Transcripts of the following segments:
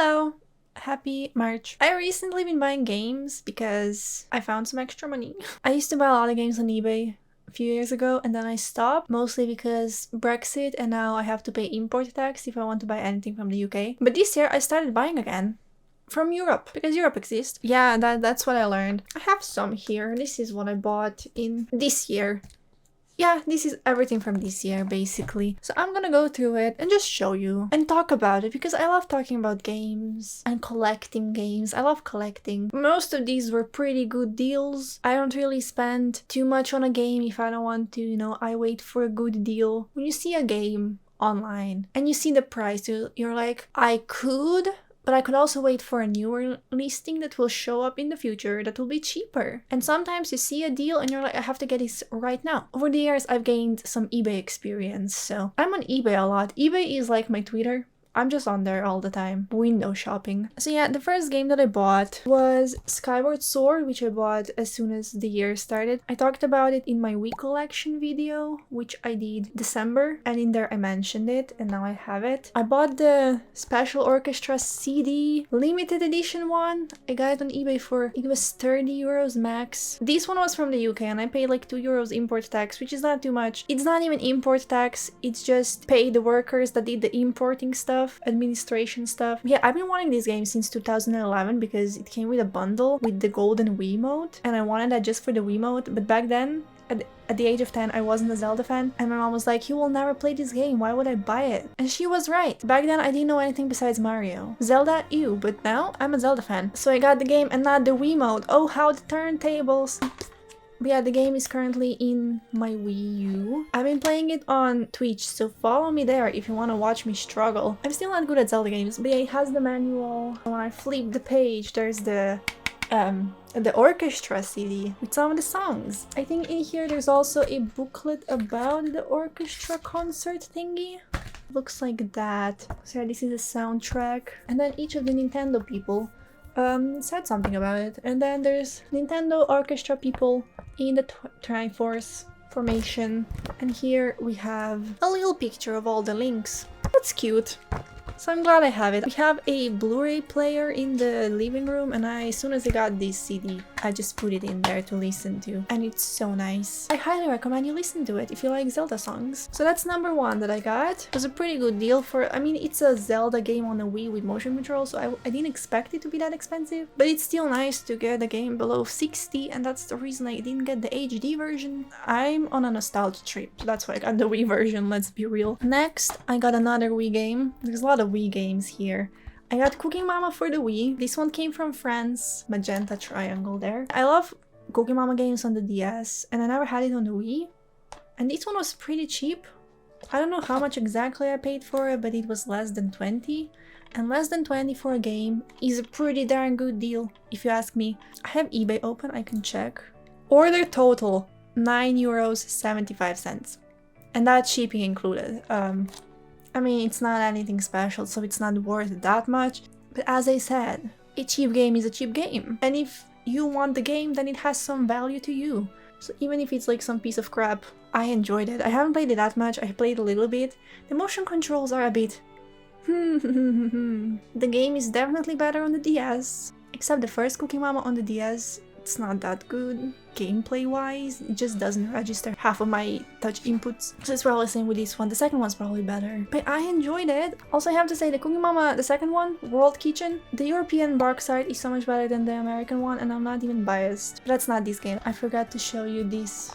Hello! Happy March. I recently been buying games because I found some extra money. I used to buy a lot of games on eBay a few years ago and then I stopped, mostly because Brexit, and now I have to pay import tax if I want to buy anything from the UK. But this year I started buying again. From Europe, because Europe exists. Yeah, that's what I learned. I have some here. This is what I bought in this year. Yeah, this is everything from this year, basically. So I'm gonna go through it and just show you and talk about it because I love talking about games and collecting games. I love collecting. Most of these were pretty good deals. I don't really spend too much on a game if I don't want to, I wait for a good deal. When you see a game online and you see the price, you're like, I could, but I could also wait for a newer listing that will show up in the future that will be cheaper. And sometimes you see a deal and you're like, I have to get this right now. Over the years, I've gained some eBay experience, so I'm on eBay a lot. eBay is like my Twitter. I'm just on there all the time, window shopping. So yeah, the first game that I bought was Skyward Sword, which I bought as soon as the year started. I talked about it in my Wii collection video, which I did December, and in there I mentioned it, and now I have it. I bought the Special Orchestra CD, limited edition one. I got it on eBay for, it was 30 euros max. This one was from the UK, and I paid like 2 euros import tax, which is not too much. It's not even import tax, it's just pay the workers that did the importing stuff. Administration stuff. Yeah, I've been wanting this game since 2011 because it came with a bundle with the golden Wiimote, and I wanted that just for the Wiimote. But back then, at the age of 10, I wasn't a Zelda fan, and my mom was like, you will never play this game, why would I buy it? And she was right. Back then, I didn't know anything besides Mario. Zelda, ew, but now I'm a Zelda fan. So I got the game and not the Wiimote. Oh, how the turntables. But yeah, the game is currently in my Wii U. I've been playing it on Twitch, so follow me there if you want to watch me struggle. I'm still not good at Zelda games, but yeah, it has the manual. When I flip the page, there's the Orchestra CD with some of the songs. I think in here there's also a booklet about the Orchestra concert thingy. Looks like that. So yeah, this is the soundtrack. And then each of the Nintendo people said something about it. And then there's Nintendo Orchestra people in the Triforce formation. And here we have a little picture of all the links. That's cute. So I'm glad I have it. We have a Blu-ray player in the living room, and as soon as I got this CD, I just put it in there to listen to. And it's so nice. I highly recommend you listen to it if you like Zelda songs. So that's number one that I got. It was a pretty good deal for, I mean, it's a Zelda game on the Wii with motion control, so I didn't expect it to be that expensive. But it's still nice to get a game below 60, and that's the reason I didn't get the HD version. I'm on a nostalgia trip, so that's why I got the Wii version, let's be real. Next, I got another Wii game. There's a lot of Wii games here. I got Cooking Mama for the Wii. This one came from France, magenta triangle there. I love Cooking Mama games on the DS, and I never had it on the Wii. And this one was pretty cheap. I don't know how much exactly I paid for it, but it was less than 20. And less than 20 for a game is a pretty darn good deal, if you ask me. I have eBay open, I can check. Order total, 9.75 euros. And that's shipping included. I mean, it's not anything special, so it's not worth that much. But as I said, a cheap game is a cheap game. And if you want the game, then it has some value to you. So even if it's like some piece of crap, I enjoyed it. I haven't played it that much, I played a little bit. The motion controls are a bit... The game is definitely better on the DS. Except the first Cooking Mama on the DS, it's not that good. Gameplay wise, it just doesn't register half of my touch inputs. So it's probably the same with this one. The second one's probably better. But I enjoyed it. Also, I have to say, the Cooking Mama, the second one, World Kitchen, the European bark side is so much better than the American one, and I'm not even biased. But that's not this game. I forgot to show you this.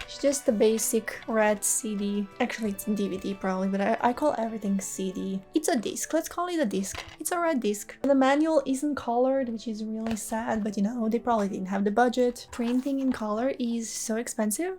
It's just the basic red CD. Actually, it's DVD probably, but I call everything CD. It's a disc. Let's call it a disc. It's a red disc. The manual isn't colored, which is really sad, but they probably didn't have the budget. Printing in color is so expensive.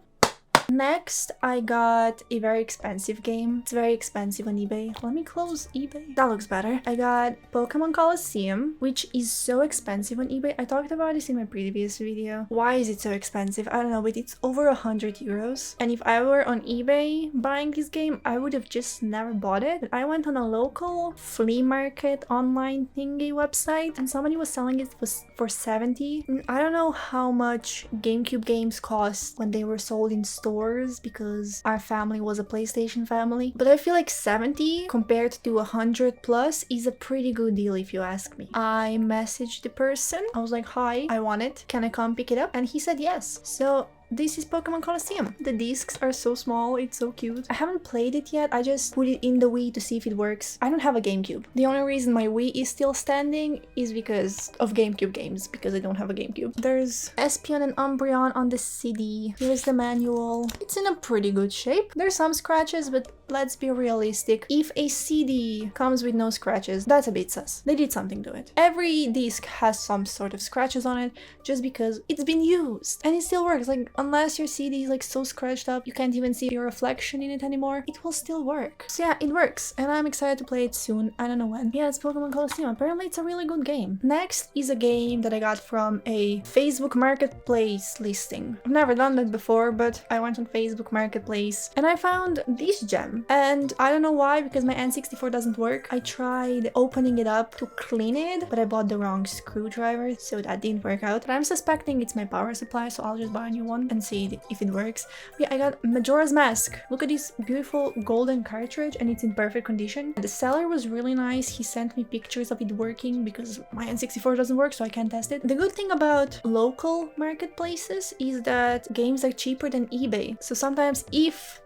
Next, I got a very expensive game. It's very expensive on eBay. Let me close eBay. That looks better. I got Pokemon Colosseum, which is so expensive on eBay. I talked about this in my previous video. Why is it so expensive? I don't know, but it's over 100 euros. And if I were on eBay buying this game, I would have just never bought it. But I went on a local flea market online thingy website, and somebody was selling it for 70. And I don't know how much GameCube games cost when they were sold in stores stores because our family was a PlayStation family. But I feel like 70 compared to 100 plus is a pretty good deal if you ask me. I messaged the person. I was like, hi, I want it. Can I come pick it up? And he said yes. So this is Pokemon Colosseum. The discs are so small, it's so cute. I haven't played it yet, I just put it in the Wii to see if it works. I don't have a GameCube. The only reason my Wii is still standing is because of GameCube games, because I don't have a GameCube. There's Espeon and Umbreon on the CD. Here's the manual. It's in a pretty good shape. There's some scratches, but let's be realistic. If a CD comes with no scratches, that's a bit sus. They did something to it. Every disc has some sort of scratches on it just because it's been used. And it still works. Like, unless your CD is like so scratched up you can't even see your reflection in it anymore, it will still work. So yeah, it works and I'm excited to play it soon. I don't know when. Yeah, it's Pokemon Colosseum. Apparently it's a really good game. Next is a game that I got from a Facebook Marketplace listing. I've never done that before, but I went on Facebook Marketplace and I found this gem. And I don't know why, because my N64 doesn't work. I tried opening it up to clean it, but I bought the wrong screwdriver, so that didn't work out. But I'm suspecting it's my power supply, so I'll just buy a new one and see if it works. Yeah, I got Majora's Mask. Look at this beautiful golden cartridge and it's in perfect condition. The seller was really nice. He sent me pictures of it working because my N64 doesn't work, so I can't test it. The good thing about local marketplaces is that games are cheaper than eBay. So sometimes if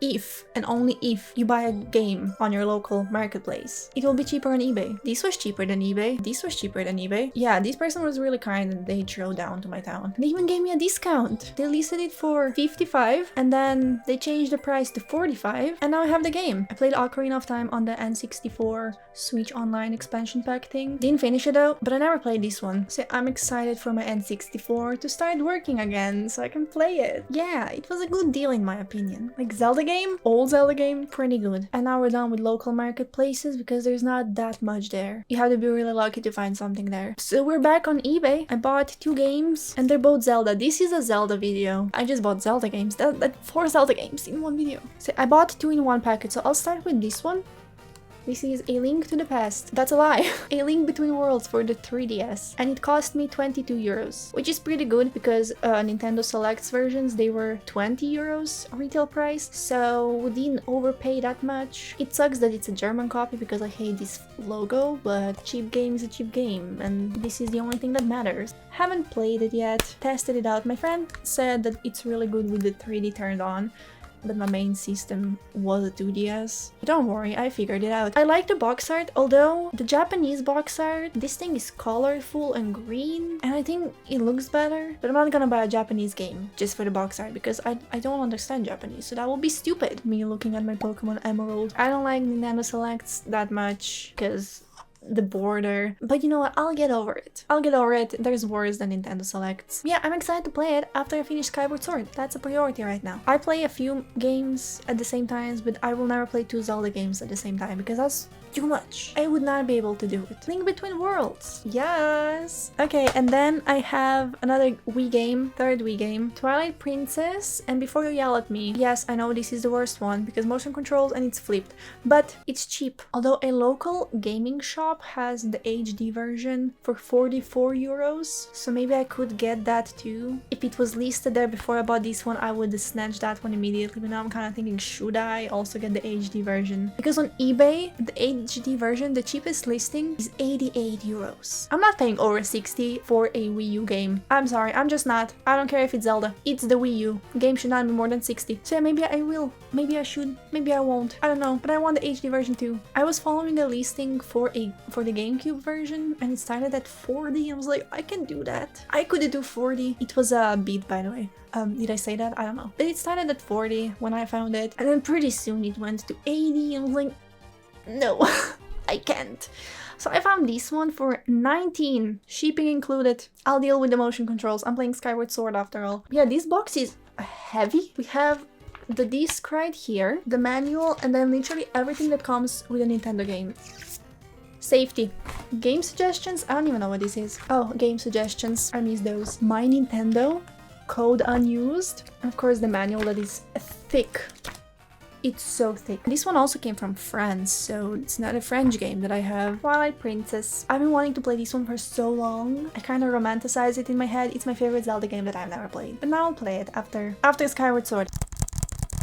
and only if you buy a game on your local marketplace, it will be cheaper on eBay. This was cheaper than eBay. This was cheaper than eBay. Yeah, this person was really kind and they drove down to my town. They even gave me a discount. They listed it for 55 and then they changed the price to 45 and now I have the game. I played Ocarina of Time on the N64 Switch Online expansion pack thing. Didn't finish it though, but I never played this one. So I'm excited for my N64 to start working again so I can play it. Yeah, it was a good deal in my opinion. Like Zelda game, old Zelda game, pretty good. And now we're done with local marketplaces because there's not that much there. You have to be really lucky to find something there. So we're back on eBay. I bought 2 games and they're both Zelda. This is a Zelda video. I just bought Zelda games. That 4 Zelda games in one video. So I bought 2 in one packet. So I'll start with this one. This is A Link to the Past. That's a lie. A Link Between Worlds for the 3DS. And it cost me 22 euros, which is pretty good because Nintendo Selects versions, they were 20 euros retail price. So we didn't overpay that much. It sucks that it's a German copy because I hate this logo, but cheap game is a cheap game. And this is the only thing that matters. Haven't played it yet. Tested it out. My friend said that it's really good with the 3D turned on. But my main system was a 2DS. Don't worry, I figured it out. I like the box art, although the Japanese box art, this thing is colorful and green, and I think it looks better. But I'm not gonna buy a Japanese game just for the box art because I don't understand Japanese, so that will be stupid. Me looking at my Pokemon Emerald. I don't like Nintendo Selects that much because the border, but you know what, I'll get over it. There's worse than Nintendo Selects. Yeah, I'm excited to play it after I finish Skyward Sword. That's a priority right now. I play a few games at the same time, but I will never play 2 Zelda games at the same time because that's too much. I would not be able to do it. Link Between Worlds. Yes. Okay, and then I have another Wii game, third Wii game, Twilight Princess. And before you yell at me, yes, I know this is the worst one because motion controls and it's flipped, but it's cheap. Although a local gaming shop has the HD version for 44 euros, so maybe I could get that too. If it was listed there before I bought this one, I would snatch that one immediately, but now I'm kind of thinking, should I also get the HD version? Because on eBay, the HD version, the cheapest listing is 88 euros. I'm not paying over 60 for a Wii U game. I'm sorry, I'm just not. I don't care if it's Zelda. It's the Wii U. Game should not be more than 60. So yeah, maybe I will. Maybe I should. Maybe I won't. I don't know. But I want the HD version too. I was following the listing for the GameCube version and it started at 40. I was like, I can do that. I could do 40. It was a beat, by the way. Did I say that? I don't know. But it started at 40 when I found it. And then pretty soon it went to 80 and I was like, no, I can't. So I found this one for 19, shipping included. I'll deal with the motion controls. I'm playing Skyward Sword after all. Yeah, this box is heavy. We have the disc right here, the manual, and then literally everything that comes with a Nintendo game. Safety. Game suggestions? I don't even know what this is. Oh, game suggestions. I miss those. My Nintendo. Code unused. And of course the manual that is thick. It's so thick. This one also came from France, so it's not a French game that I have. Twilight Princess. I've been wanting to play this one for so long. I kind of romanticize it in my head. It's my favorite Zelda game that I've never played. But now I'll play it after Skyward Sword.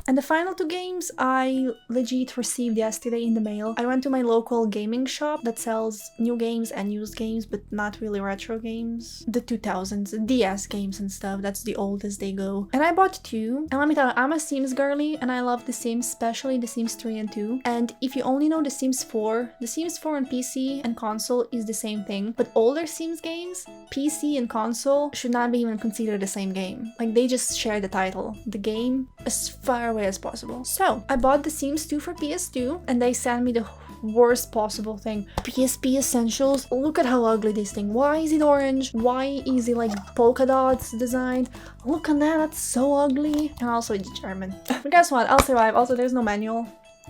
And the final two games I legit received yesterday in the mail. I went to my local gaming shop that sells new games and used games, but not really retro games. The 2000s, DS games and stuff, that's the oldest they go. And I bought two. And let me tell you, I'm a Sims girly and I love The Sims, especially The Sims 3 and 2. And if you only know The Sims 4, The Sims 4 on PC and console is the same thing. But older Sims games, PC and console, should not be even considered the same game. Like, they just share the title. The game as far away as possible. So I bought The Sims 2 for PS2 and they sent me the worst possible thing. PSP Essentials. Look at how ugly this thing. Why is it orange? Why is it like polka dots designed? Look at that, that's so ugly. And also it's German. But guess what? I'll survive. Also, there's no manual.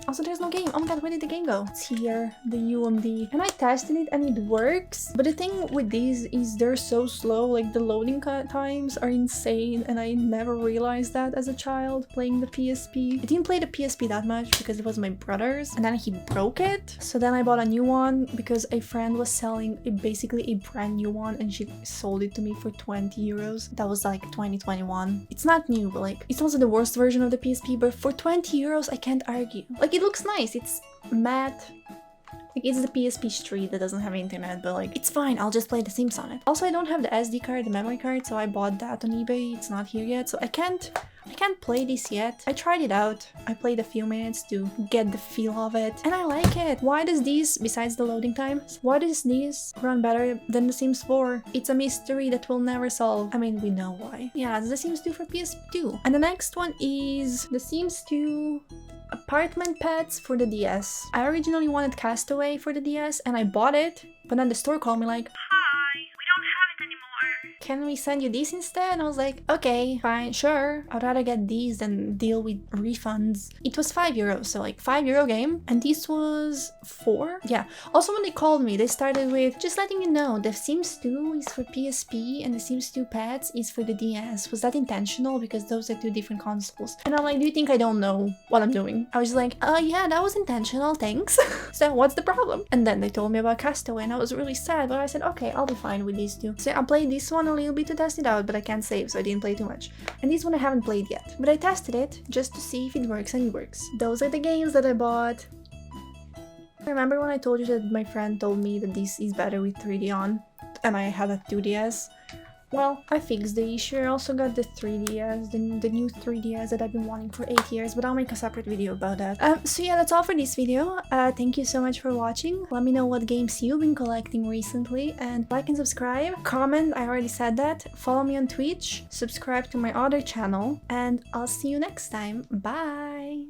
Also, there's no game. Oh my god, where did the game go? It's here, the UMD. And I tested it and it works. But the thing with these is they're so slow. Like, the loading times are insane. And I never realized that as a child playing the PSP. I didn't play the PSP that much because it was my brother's. And then he broke it. So then I bought a new one because a friend was selling basically a brand new one. And she sold it to me for 20 euros. That was like 2021. It's not new, but like, it's also the worst version of the PSP. But for 20 euros, I can't argue. Like, it looks nice, it's matte. Like, it's the PSP Street that doesn't have internet, but like, it's fine, I'll just play The Sims on it. Also, I don't have the SD card, the memory card, so I bought that on eBay. It's not here yet, so I can't play this yet. I tried it out. I played a few minutes to get the feel of it, and I like it. Why does these, besides the loading times, why does these run better than The Sims 4? It's a mystery that we'll never solve. I mean, we know why. Yeah, it's The Sims 2 for PS2. And the next one is The Sims 2 Apartment Pets for the DS. I originally wanted Castaway for the DS and I bought it, but then the store called me like, "Hi, we don't have it anymore. Can we send you these instead?" And I was like, okay, fine, sure. I'd rather get these than deal with refunds. It was 5 euros, so like €5 game. And this was 4? Yeah. Also, when they called me, they started with, "Just letting you know, The Sims 2 is for PSP and The Sims 2 Pets is for the DS. Was that intentional? Because those are two different consoles." And I'm like, "Do you think I don't know what I'm doing?" I was like, yeah, that was intentional, thanks." So what's the problem? And then they told me about Castaway and I was really sad, but I said, okay, I'll be fine with these two. So I played this one a little bit to test it out, but I can't save, so I didn't play too much. And this one I haven't played yet, but I tested it just to see if it works, and it works. Those are the games that I bought. Remember when I told you that my friend told me that this is better with 3D on, and I had a 2DS? Well, I fixed the issue. I also got the 3DS, the new 3DS that I've been wanting for 8 years, but I'll make a separate video about that. So yeah, that's all for this video. Thank you so much for watching. Let me know what games you've been collecting recently, and like and subscribe. Comment, I already said that. Follow me on Twitch, subscribe to my other channel, and I'll see you next time. Bye!